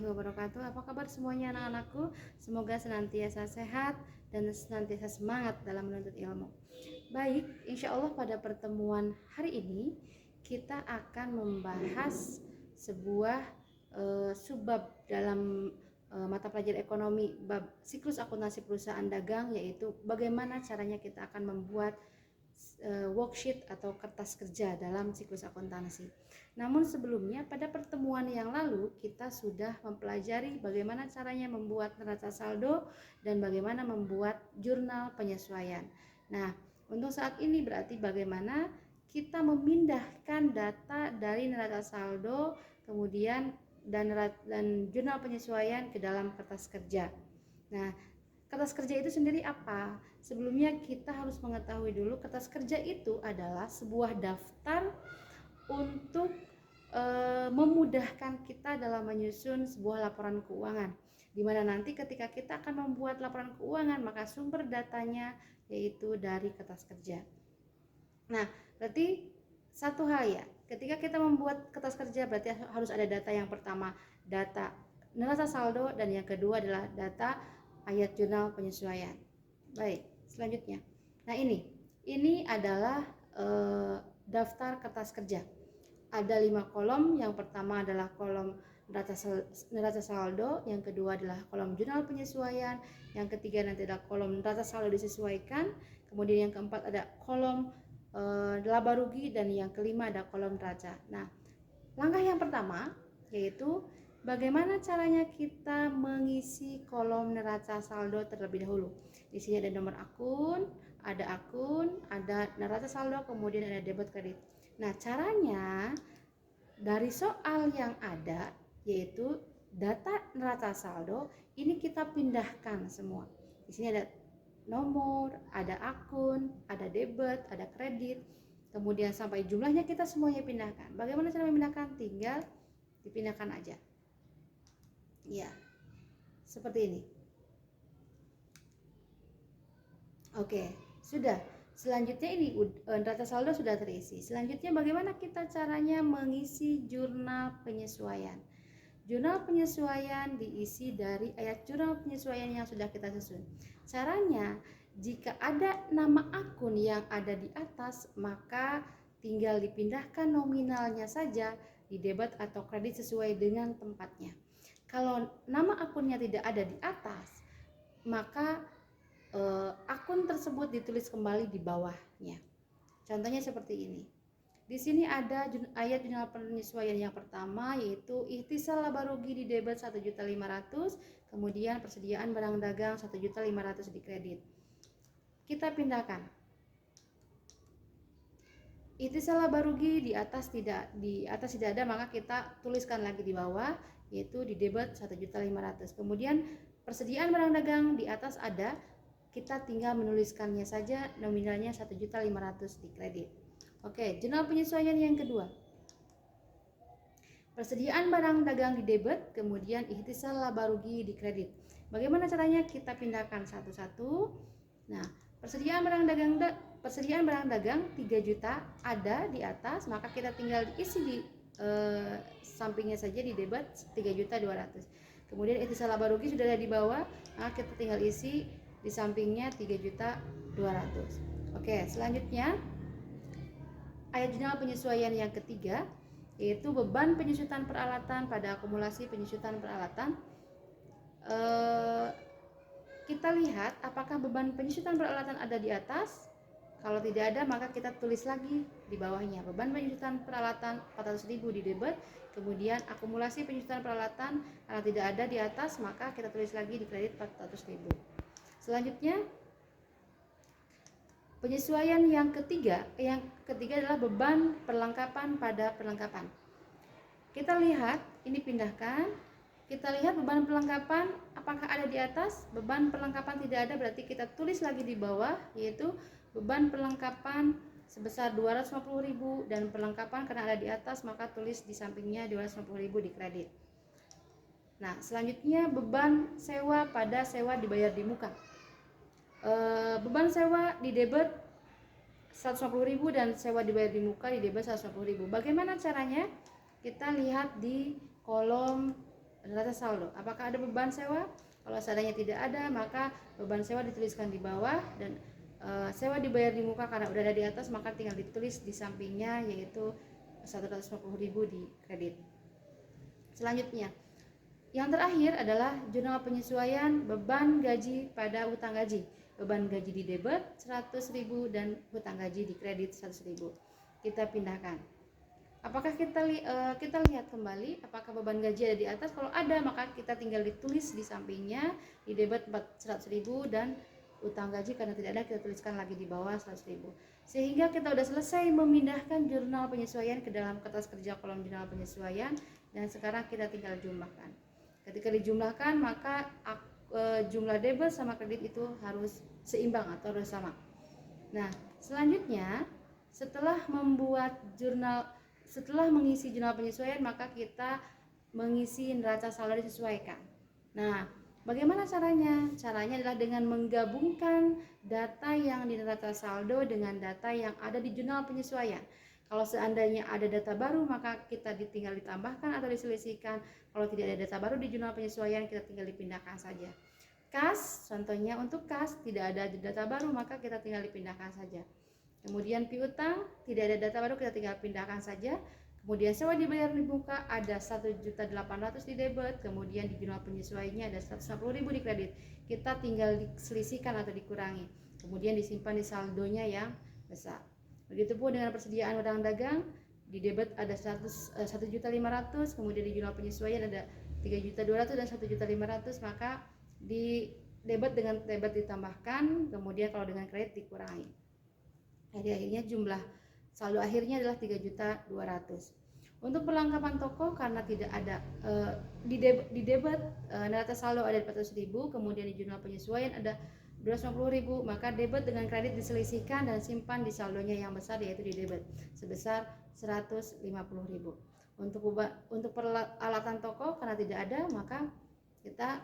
wabarakatuh. Apa kabar semuanya anak-anakku? Semoga senantiasa sehat dan senantiasa semangat dalam menuntut ilmu. Baik, insya Allah pada pertemuan hari ini kita akan membahas sebuah subbab dalam mata pelajaran ekonomi bab siklus akuntansi perusahaan dagang, yaitu bagaimana caranya kita akan membuat worksheet atau kertas kerja dalam siklus akuntansi. Namun sebelumnya pada pertemuan yang lalu kita sudah mempelajari bagaimana caranya membuat neraca saldo dan bagaimana membuat jurnal penyesuaian. Nah, untuk saat ini berarti bagaimana kita memindahkan data dari neraca saldo kemudian dan jurnal penyesuaian ke dalam kertas kerja. Nah, kertas kerja itu sendiri apa? Sebelumnya kita harus mengetahui dulu kertas kerja itu adalah sebuah daftar untuk memudahkan kita dalam menyusun sebuah laporan keuangan, di mana nanti ketika kita akan membuat laporan keuangan maka sumber datanya yaitu dari kertas kerja. Nah, berarti satu hal ya, ketika kita membuat kertas kerja berarti harus ada data. Yang pertama data neraca saldo dan yang kedua adalah data ayat jurnal penyesuaian. Baik, selanjutnya. Nah, ini adalah daftar kertas kerja. Ada 5 kolom. Yang pertama adalah kolom neraca saldo, yang kedua adalah kolom jurnal penyesuaian, yang ketiga nanti ada kolom neraca saldo disesuaikan, kemudian yang keempat ada kolom laba rugi, dan yang kelima ada kolom neraca. Nah, langkah yang pertama yaitu bagaimana caranya kita mengisi kolom neraca saldo terlebih dahulu. Di sini ada nomor akun, ada neraca saldo, kemudian ada debit kredit. Nah, caranya dari soal yang ada yaitu data neraca saldo ini kita pindahkan semua. Di sini ada nomor, ada akun, ada debit, ada kredit, kemudian sampai jumlahnya kita semuanya pindahkan. Bagaimana cara memindahkan? Tinggal dipindahkan aja. Ya, seperti ini. Oke, sudah. Selanjutnya ini neraca saldo sudah terisi. Selanjutnya bagaimana kita caranya mengisi jurnal penyesuaian. Jurnal penyesuaian diisi dari ayat jurnal penyesuaian yang sudah kita susun. Caranya, jika ada nama akun yang ada di atas, maka tinggal dipindahkan nominalnya saja di debit atau kredit sesuai dengan tempatnya. Kalau nama akunnya tidak ada di atas, maka akun tersebut ditulis kembali di bawahnya. Contohnya seperti ini. Di sini ada ayat jurnal penyesuaian yang pertama yaitu ihtisal laba rugi di debit 1.500.000, kemudian persediaan barang dagang 1.500.000 di kredit. Kita pindahkan. Ihtisal laba rugi di atas tidak ada, maka kita tuliskan lagi di bawah yaitu di debit 1.500.000. Kemudian persediaan barang dagang di atas ada, kita tinggal menuliskannya saja, nominalnya 1.500.000 di kredit. Oke, jurnal penyesuaian yang kedua. Persediaan barang dagang di debit, kemudian ihtisal laba rugi di kredit. Bagaimana caranya? Kita pindahkan satu-satu. Nah, persediaan barang dagang 3 juta ada di atas, maka kita tinggal isi di sampingnya saja di debit 3.200.000. Kemudian ihtisal laba rugi sudah ada di bawah, maka kita tinggal isi di sampingnya 3.200.000. Oke, selanjutnya ayat jurnal penyesuaian yang ketiga yaitu beban penyusutan peralatan pada akumulasi penyusutan peralatan. Kita lihat apakah beban penyusutan peralatan ada di atas. Kalau tidak ada, maka kita tulis lagi di bawahnya beban penyusutan peralatan 400.000 di debit, kemudian akumulasi penyusutan peralatan kalau tidak ada di atas, maka kita tulis lagi di kredit 400.000. Selanjutnya penyesuaian yang ketiga adalah beban perlengkapan pada perlengkapan. Kita lihat, ini pindahkan. Kita lihat beban perlengkapan apakah ada di atas. Beban perlengkapan tidak ada, berarti kita tulis lagi di bawah yaitu beban perlengkapan sebesar 250.000 dan perlengkapan karena ada di atas, maka tulis di sampingnya 250.000 di kredit. Nah, selanjutnya beban sewa pada sewa dibayar di muka. Beban sewa di debit 150.000 dan sewa dibayar di muka di debit 150.000. Bagaimana caranya? Kita lihat di kolom neraca saldo. Apakah ada beban sewa? Kalau seandainya tidak ada, maka beban sewa dituliskan di bawah, dan sewa dibayar di muka karena udah ada di atas, maka tinggal ditulis di sampingnya, yaitu 150.000 di kredit. Selanjutnya, yang terakhir adalah jurnal penyesuaian beban gaji pada hutang gaji. Beban gaji di debit 100.000 dan hutang gaji di kredit 100.000. Kita pindahkan. Apakah kita lihat kembali apakah beban gaji ada di atas? Kalau ada, maka kita tinggal ditulis di sampingnya, di debit 400.000 dan utang gaji karena tidak ada, kita tuliskan lagi di bawah 100.000. Sehingga kita sudah selesai memindahkan jurnal penyesuaian ke dalam kertas kerja kolom jurnal penyesuaian, dan sekarang kita tinggal jumlahkan. Ketika dijumlahkan, maka jumlah debit sama kredit itu harus seimbang atau harus sama. Nah, selanjutnya setelah mengisi jurnal penyesuaian, maka kita mengisi neraca saldo disesuaikan. Nah, bagaimana caranya? Caranya adalah dengan menggabungkan data yang di neraca saldo dengan data yang ada di jurnal penyesuaian. Kalau seandainya ada data baru, maka kita tinggal ditambahkan atau diselisihkan. Kalau tidak ada data baru di jurnal penyesuaian, kita tinggal dipindahkan saja. Kas, contohnya untuk kas tidak ada data baru, maka kita tinggal dipindahkan saja. Kemudian piutang, tidak ada data baru, kita tinggal pindahkan saja. Kemudian sewa dibayar di muka ada 1.800.000 di debit, kemudian di jurnal penyesuaiannya ada 150.000 di kredit. Kita tinggal diselisihkan atau dikurangi, kemudian disimpan di saldonya yang besar. Begitupun dengan persediaan barang dagang, di debit ada 1.500.000, kemudian di jurnal penyesuaian ada 3.200.000 dan 1.500.000, maka di debit dengan debit ditambahkan, kemudian kalau dengan kredit dikurangi. Jadi akhirnya jumlah saldo akhirnya adalah 3.200.000. Untuk perlengkapan toko, karena tidak ada di debit neraca saldo ada 400.000, kemudian di jurnal penyesuaian ada 250.000, maka debit dengan kredit diselisihkan dan simpan di saldonya yang besar, yaitu di debit sebesar 150.000. Untuk peralatan toko, karena tidak ada, maka kita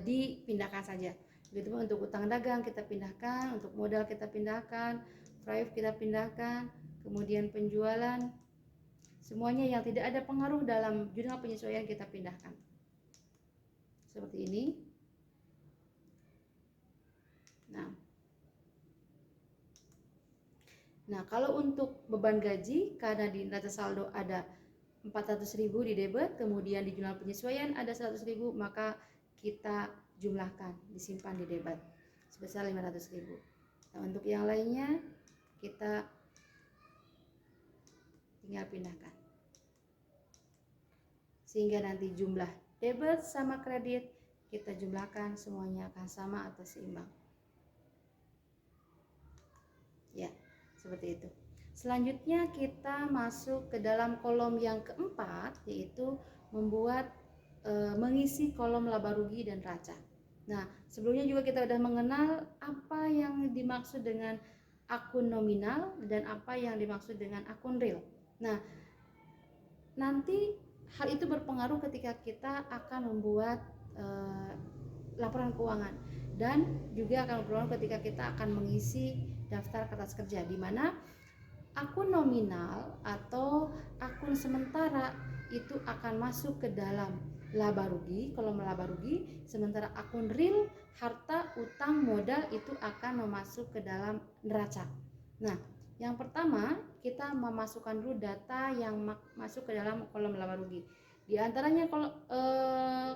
dipindahkan saja. Begitu untuk utang dagang kita pindahkan, untuk modal kita pindahkan, prive kita pindahkan, kemudian penjualan, semuanya yang tidak ada pengaruh dalam jurnal penyesuaian kita pindahkan. Seperti ini. Nah, kalau untuk beban gaji, karena di neraca saldo ada 400.000 di debit, kemudian di jurnal penyesuaian ada 100.000, maka kita jumlahkan, disimpan di debit sebesar 500.000. Nah, untuk yang lainnya kita tinggal pindahkan, sehingga nanti jumlah debit sama kredit kita jumlahkan, semuanya akan sama atau seimbang. Ya, seperti itu. Selanjutnya kita masuk ke dalam kolom yang keempat, yaitu mengisi kolom laba rugi dan neraca. Nah, sebelumnya juga kita sudah mengenal apa yang dimaksud dengan akun nominal dan apa yang dimaksud dengan akun real. Nah, nanti hal itu berpengaruh ketika kita akan membuat laporan keuangan, dan juga akan berpengaruh ketika kita akan mengisi daftar kertas kerja, di mana akun nominal atau akun sementara itu akan masuk ke dalam laba rugi, kolom laba rugi, sementara akun real, harta, utang, modal itu akan masuk ke dalam neraca. Nah, yang pertama kita memasukkan dulu data yang masuk ke dalam kolom laba rugi. Di antaranya kalau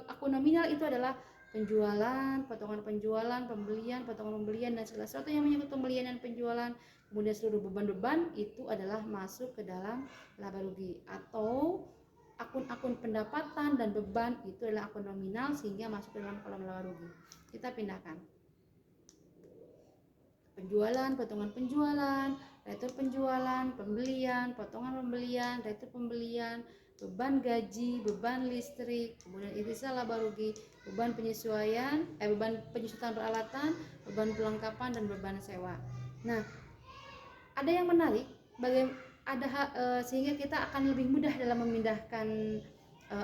akun nominal itu adalah penjualan, potongan penjualan, pembelian, potongan pembelian, dan segala sesuatu yang menyangkut pembelian dan penjualan. Kemudian seluruh beban-beban itu adalah masuk ke dalam laba rugi. Atau akun-akun pendapatan dan beban itu adalah akun nominal, sehingga masuk ke dalam kolom laba rugi. Kita pindahkan. Penjualan, potongan penjualan, retur penjualan, pembelian, potongan pembelian, retur pembelian, beban gaji, beban listrik, kemudian ikhtisar laba rugi, beban penyesuaian, beban penyusutan peralatan, beban perlengkapan, dan beban sewa. Nah, ada yang menarik, sehingga kita akan lebih mudah dalam memindahkan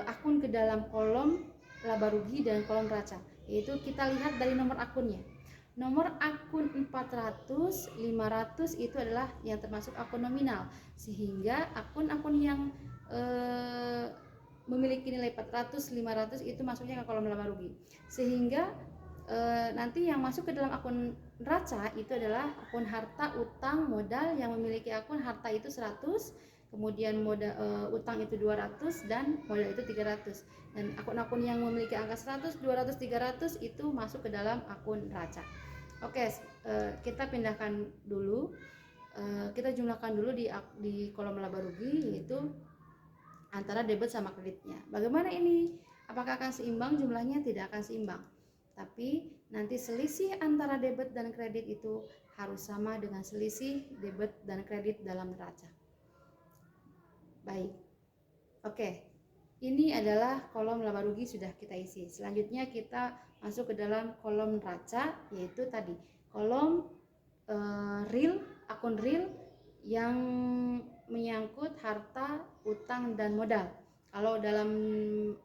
akun ke dalam kolom laba rugi dan kolom neraca, yaitu kita lihat dari nomor akunnya. Nomor akun 400, 500 itu adalah yang termasuk akun nominal, sehingga akun-akun yang memiliki nilai 400, 500 itu masuknya ke kolom laba rugi. Sehingga nanti yang masuk ke dalam akun neraca itu adalah akun harta, utang, modal. Yang memiliki akun harta itu 100, kemudian modal utang itu 200 dan modal itu 300. Dan akun-akun yang memiliki angka 100, 200, 300 itu masuk ke dalam akun neraca. Oke, kita pindahkan dulu, kita jumlahkan dulu di kolom laba rugi, yaitu antara debit sama kreditnya. Bagaimana ini? Apakah akan seimbang jumlahnya? Tidak akan seimbang. Tapi nanti selisih antara debit dan kredit itu harus sama dengan selisih debit dan kredit dalam neraca. Baik. Oke. Ini adalah kolom laba rugi sudah kita isi. Selanjutnya kita masuk ke dalam kolom neraca, yaitu tadi kolom real, akun real yang menyangkut harta, utang, dan modal. Kalau dalam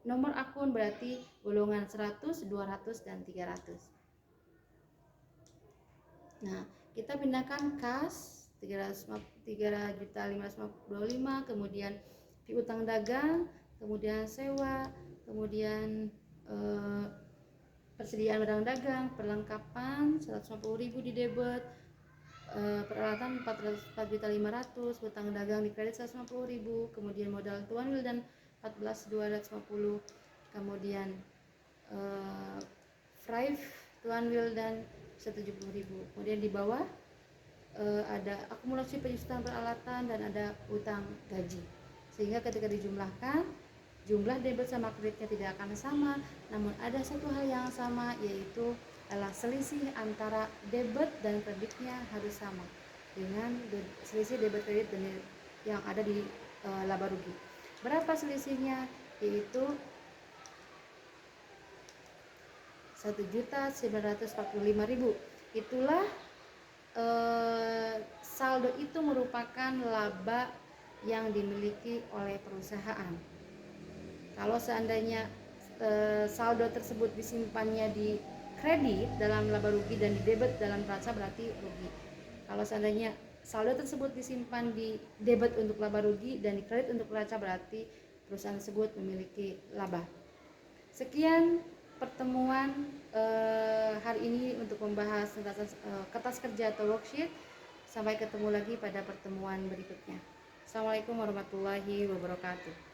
nomor akun berarti golongan 100, 200, dan 300. Nah, kita pindahkan kas 3.525.000, kemudian piutang dagang, kemudian sewa, kemudian persediaan barang dagang, perlengkapan 150.000 di debit, peralatan 4.500.000, hutang dagang di kredit 150.000, kemudian modal tuan wil dan 14.250, kemudian Thrive tuan wil dan 170.000. Kemudian di bawah ada akumulasi penyusutan peralatan dan ada utang gaji. Sehingga ketika dijumlahkan, jumlah debit sama kreditnya tidak akan sama, namun ada satu hal yang sama, yaitu adalah selisih antara debit dan kreditnya harus sama dengan selisih debit kredit yang ada di laba rugi. Berapa selisihnya? Yaitu 1.945.000. Itulah saldo itu merupakan laba yang dimiliki oleh perusahaan. Kalau seandainya saldo tersebut disimpannya di kredit dalam laba rugi dan di debit dalam neraca berarti rugi. Kalau seandainya saldo tersebut disimpan di debit untuk laba rugi dan di kredit untuk neraca berarti perusahaan tersebut memiliki laba. Sekian pertemuan hari ini untuk membahas tentang kertas kerja atau worksheet. Sampai ketemu lagi pada pertemuan berikutnya. Assalamualaikum warahmatullahi wabarakatuh.